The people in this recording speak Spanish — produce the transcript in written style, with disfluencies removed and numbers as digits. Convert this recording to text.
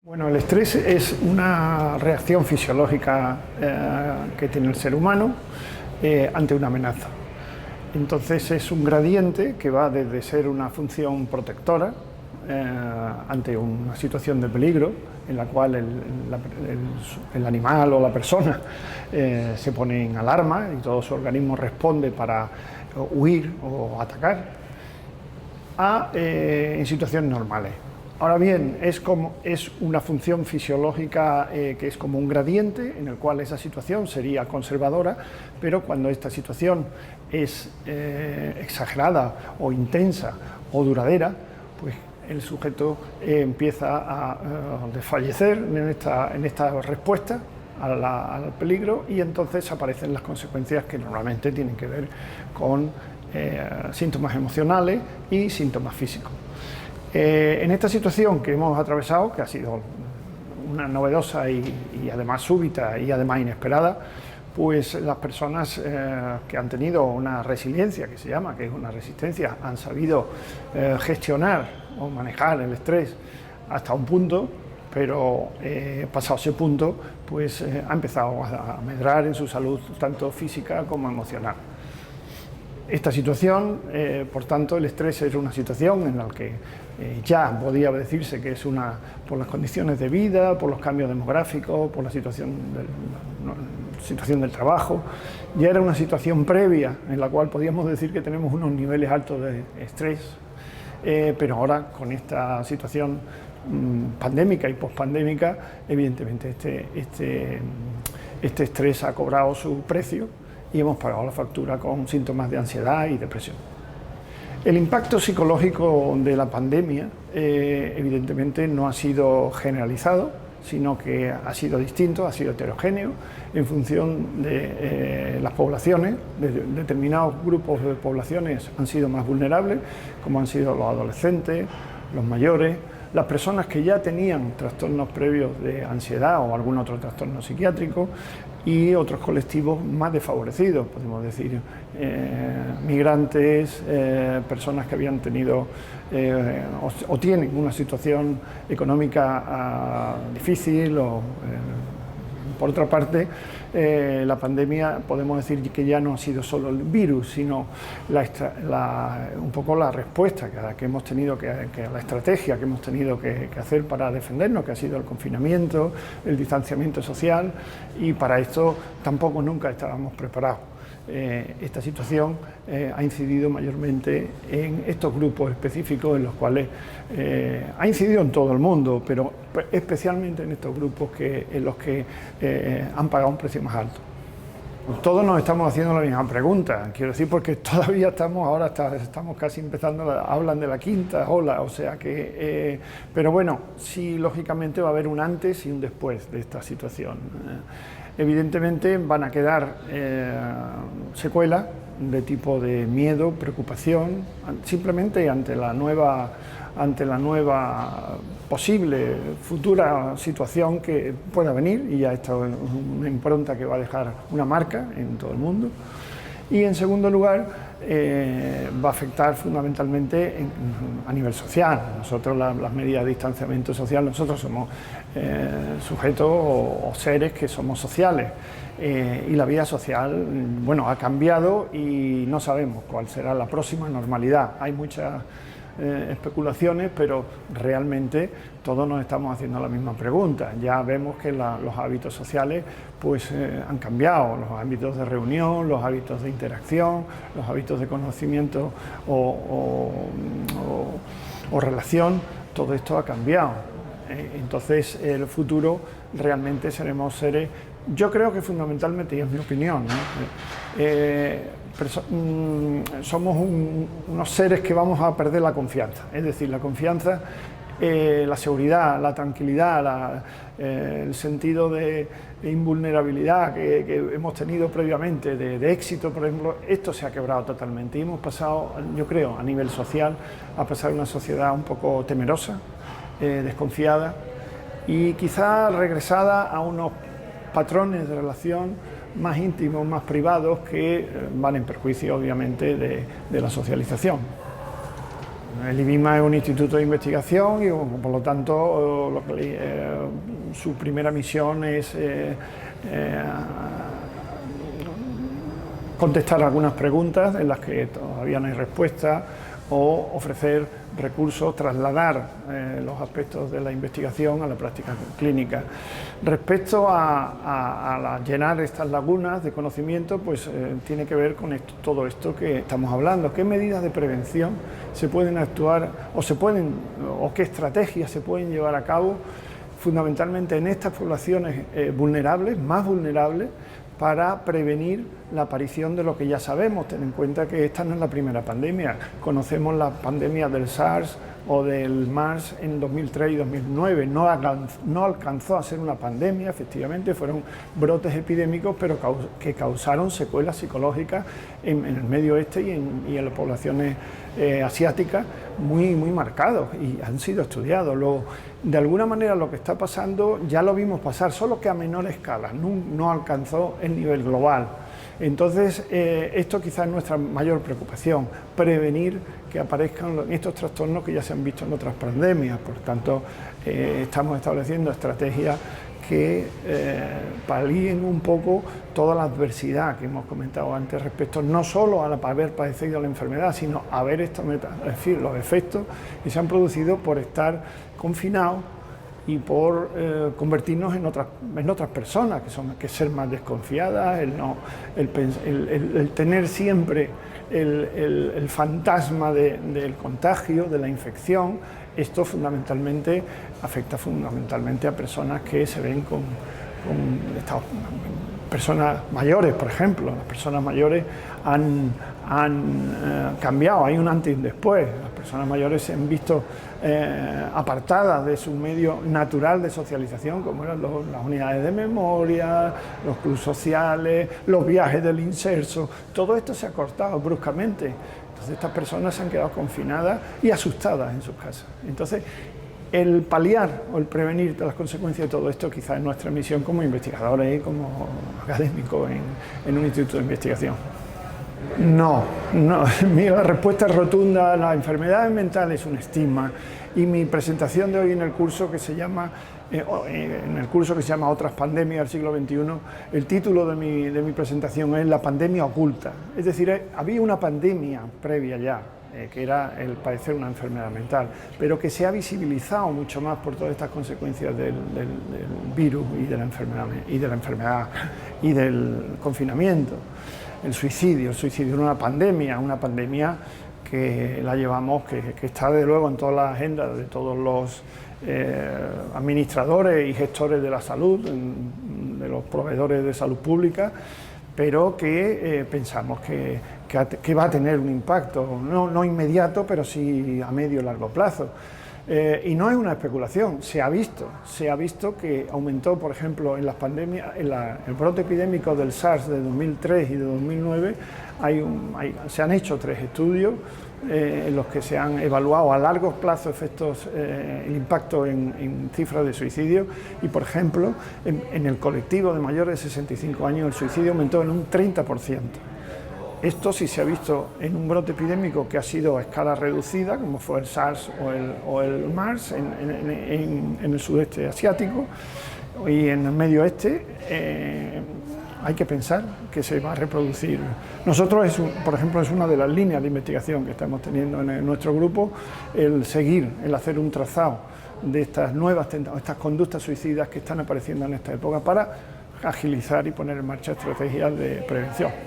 Bueno, el estrés es una reacción fisiológica que tiene el ser humano ante una amenaza. Entonces es un gradiente que va desde ser una función protectora ante una situación de peligro en la cual el animal o la persona se pone en alarma y todo su organismo responde para huir o atacar, en situaciones normales. Ahora bien, es una función fisiológica que es como un gradiente en el cual esa situación sería conservadora, pero cuando esta situación es exagerada o intensa o duradera, pues el sujeto empieza a desfallecer en esta respuesta al peligro, y entonces aparecen las consecuencias que normalmente tienen que ver con síntomas emocionales y síntomas físicos. En esta situación que hemos atravesado, que ha sido una novedosa y además súbita y además inesperada, pues las personas que han tenido una resiliencia, que se llama, que es una resistencia, han sabido gestionar o manejar el estrés hasta un punto, pero pasado ese punto, pues ha empezado a medrar en su salud tanto física como emocional. Esta situación, por tanto, el estrés es una situación en la que ya podía decirse que es por las condiciones de vida, por los cambios demográficos, por la situación del trabajo, ya era una situación previa en la cual podíamos decir que tenemos unos niveles altos de estrés, pero ahora con esta situación pandémica y pospandémica, evidentemente este estrés ha cobrado su precio y hemos pagado la factura con síntomas de ansiedad y depresión. El impacto psicológico de la pandemia evidentemente no ha sido generalizado, sino que ha sido distinto, ha sido heterogéneo en función de las poblaciones. Determinados grupos de poblaciones han sido más vulnerables, como han sido los adolescentes, los mayores, las personas que ya tenían trastornos previos de ansiedad o algún otro trastorno psiquiátrico, y otros colectivos más desfavorecidos, podemos decir, migrantes, personas que habían tenido o tienen una situación económica difícil. Por otra parte, la pandemia, podemos decir que ya no ha sido solo el virus, sino un poco la respuesta que hemos tenido, la estrategia que hemos tenido que hacer para defendernos, que ha sido el confinamiento, el distanciamiento social, y para esto tampoco nunca estábamos preparados. Esta situación ha incidido mayormente en estos grupos específicos en los cuales ha incidido en todo el mundo, pero especialmente en estos grupos en los que han pagado un precio más alto. Todos nos estamos haciendo la misma pregunta, quiero decir, porque todavía estamos casi empezando, hablan de la quinta ola, o sea que, pero bueno, sí, lógicamente va a haber un antes y un después de esta situación. Evidentemente van a quedar secuelas de tipo de miedo, preocupación, simplemente ante la nueva posible futura situación que pueda venir, y ya esto es una impronta que va a dejar una marca en todo el mundo. Y en segundo lugar, va a afectar fundamentalmente a nivel social. Nosotros, las medidas de distanciamiento social, nosotros somos sujetos o seres que somos sociales, y la vida social, bueno, ha cambiado y no sabemos cuál será la próxima normalidad. Hay muchas especulaciones, pero realmente todos nos estamos haciendo la misma pregunta. Ya vemos que los hábitos sociales pues han cambiado, los hábitos de reunión, los hábitos de interacción, los hábitos de conocimiento o relación, todo esto ha cambiado. Entonces, el futuro realmente seremos seres, yo creo que fundamentalmente, y es mi opinión, ¿no? Somos unos seres que vamos a perder la confianza, es decir, la confianza, la seguridad, la tranquilidad, el sentido de invulnerabilidad que hemos tenido previamente, de éxito, por ejemplo, esto se ha quebrado totalmente y hemos pasado, yo creo, a nivel social, a pasar una sociedad un poco temerosa, desconfiada y quizá regresada a unos patrones de relación más íntimos, más privados, que van en perjuicio obviamente de la socialización. El IBIMA es un instituto de investigación y por lo tanto su primera misión es contestar algunas preguntas en las que todavía no hay respuesta o ofrecer recursos, trasladar los aspectos de la investigación a la práctica clínica. Respecto a llenar estas lagunas de conocimiento, pues tiene que ver con todo esto que estamos hablando. ¿Qué medidas de prevención se pueden actuar o qué estrategias se pueden llevar a cabo fundamentalmente en estas poblaciones vulnerables, más vulnerables, para prevenir la aparición de lo que ya sabemos? Ten en cuenta que esta no es la primera pandemia. Conocemos la pandemia del SARS o del MERS en 2003 y 2009. No alcanzó a ser una pandemia, efectivamente, fueron brotes epidémicos, pero que causaron secuelas psicológicas en el Medio Oeste y en las poblaciones asiáticas muy marcados y han sido estudiados. De alguna manera lo que está pasando ya lo vimos pasar, solo que a menor escala, no alcanzó el nivel global. Entonces, esto quizás es nuestra mayor preocupación, prevenir que aparezcan estos trastornos que ya se han visto en otras pandemias. Por tanto, estamos estableciendo estrategias que palíen un poco toda la adversidad que hemos comentado antes respecto no solo a haber padecido la enfermedad, sino a ver es decir, los efectos que se han producido por estar confinados y por convertirnos en otras personas, que ser más desconfiadas, el tener siempre el fantasma del contagio, de la infección. Esto fundamentalmente afecta fundamentalmente a personas que se ven con personas mayores, por ejemplo. Las personas mayores han cambiado, hay un antes y un después. Las personas mayores se han visto apartadas de su medio natural de socialización, como eran las unidades de memoria, los clubes sociales, los viajes del inserso. Todo esto se ha cortado bruscamente. Entonces estas personas se han quedado confinadas y asustadas en sus casas. Entonces, el paliar o el prevenir las consecuencias de todo esto quizás es nuestra misión como investigadores y como académicos en un instituto de investigación. No, mi respuesta es rotunda. La enfermedad mental es un estigma y mi presentación de hoy en el curso que se llama Otras pandemias del siglo XXI, el título de mi presentación es La pandemia oculta. Es decir, había una pandemia previa ya, que era el padecer una enfermedad mental, pero que se ha visibilizado mucho más por todas estas consecuencias del virus y de la enfermedad y del confinamiento. El suicidio era una pandemia que la llevamos, que está de luego en todas las agendas de todos los administradores y gestores de la salud, de los proveedores de salud pública, pero que pensamos que va a tener un impacto, no inmediato, pero sí a medio y largo plazo. Y no es una especulación, se ha visto que aumentó, por ejemplo, en las pandemias, el brote epidémico del SARS de 2003 y de 2009, se han hecho 3 estudios en los que se han evaluado a largo plazo el impacto en cifras de suicidio y, por ejemplo, en el colectivo de mayores de 65 años el suicidio aumentó en un 30%. Esto sí se ha visto en un brote epidémico que ha sido a escala reducida, como fue el SARS o el MERS en el sudeste asiático y en el medio oeste. Hay que pensar que se va a reproducir. Nosotros, por ejemplo, es una de las líneas de investigación que estamos teniendo en nuestro grupo, el hacer un trazado de estas estas conductas suicidas que están apareciendo en esta época para agilizar y poner en marcha estrategias de prevención.